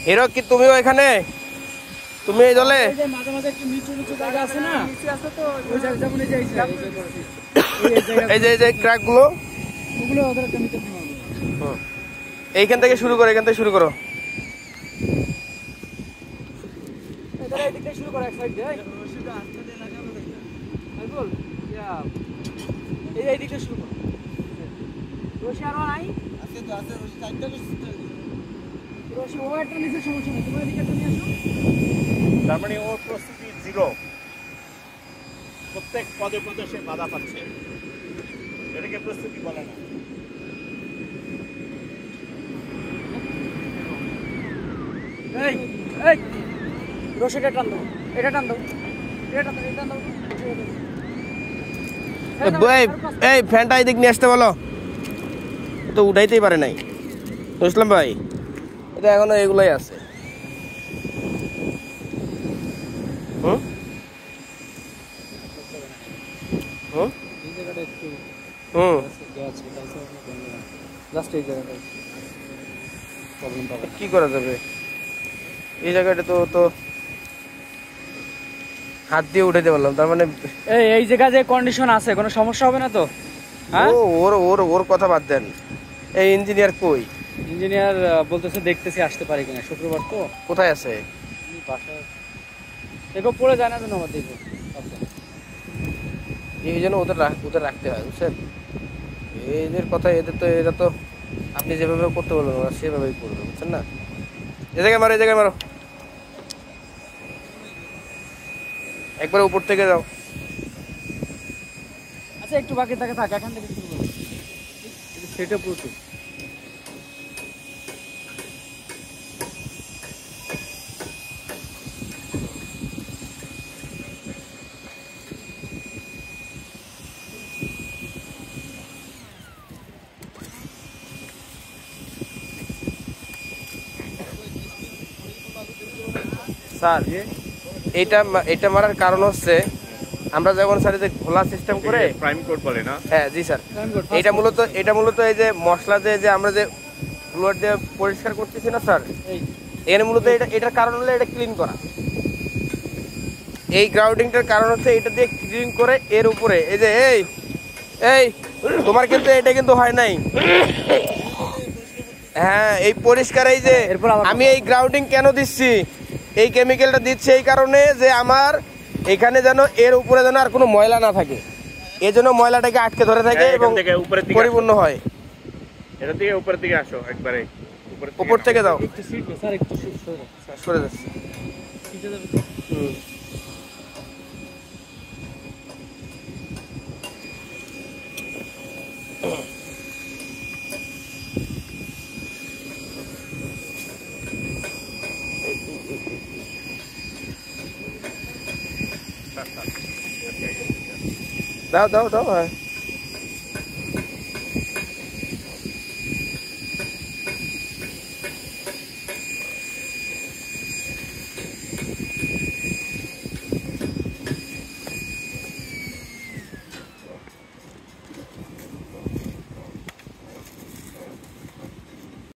Hero কি তুমিও এখানে? তুমি এই দলে? মাঝে মাঝে একটু নিচু নিচু জায়গা আছে না, নিচে আছে তো ওই জায়গা যেমন এই যে ক্র্যাক গুলো ওগুলো ওদের কেমিক্যাল দিয়ে মারবো। এইখান থেকে শুরু করো, এখান থেকে শুরু করো। এদের এই দিক থেকে শুরু করো, এক সাইড দিয়ে রশিটা আস্তে দিয়ে লাগাবো দেখো। এই বল এই দিক থেকে শুরু করো। রশি আর নাই আছে তো, আছে রশি সাইডটা রশি ও একটা নিচে সমস্যা নেই, তোমার এদিকে নিয়ে আসো। তার মানে ওর প্রস্তুতি জিরো, প্রত্যেক পদে পদে সে বাধা পাচ্ছে, এটাকে প্রস্তুতি বলে না। এই এই রশিটা টান দাও, এটা টান দাও, এটা টান দাও, এটা টান দাও। এই ফ্যানটা এদিক নিয়ে আসতে বলো, তো উঠাইতেই পারে নাই বুঝলাম ভাই, এটা এখনো এগুলাই আছে। কি করা যাবে এই জায়গাটা? তো হাত দিয়ে উঠাইতে পারলাম, তার মানে এই জায়গা যে কন্ডিশন আছে কোনো সমস্যা হবে না তো? ওর কথা বাদ দেন, এই ইঞ্জিনিয়ার কই? ইঞ্জিনিয়ার বলতেছে দেখতেছি আসতে পারে কিনা, শুক্রবার তো। কোথায় আছে? দেখো পড়ে যায় না যেন আমার, দেখো এই জন্য ওদের রাখতে হয় বুঝছেন। এদের কথা, এরা তো আপনি যেভাবে করতে বলবেন ওরা সেভাবেই করবে বুঝছেন না। এ জায়গায় মারো, একবার উপর থেকে যাও। আচ্ছা একটু বাকি থাকে, থাক এখান থেকে শুরু করো, সেটা প্রচুর। স্যার এটা মারার কারণ হচ্ছে আমরা যখন স্যার যে খোলা সিস্টেম করে প্রাইম কোড বলে না? হ্যাঁ জি স্যার, এটা মূলত এই যে মশলা দিয়ে যে আমরা যে ফ্লোর দিয়ে পরিষ্কার করতেছি না স্যার, এখানে মূলত এটার কারণ হলো এটা ক্লিন করা। এই গ্রাউন্ডিংটার কারণ হচ্ছে এটা দিয়ে ক্লিন করে এর উপরে এই যে এই তোমার কিন্তু এটা কিন্তু হয় নাই। হ্যাঁ এই পরিষ্কার, এই যে আমি এই গ্রাউন্ডিং কেন দিচ্ছি, এই কেমিক্যালটা দিচ্ছি এই কারণে যে আমার এখানে যেন এর উপরে যেন আর কোনো ময়লা না থাকে, এই জন্য ময়লাটাকে আটকে ধরে থাকে এবং পরিপূর্ণ হয়। এটা থেকে উপরের দিকে আসো, একবারে উপর থেকে দাও, একটু সরে যাচ্ছে। দাও হ্যাঁ।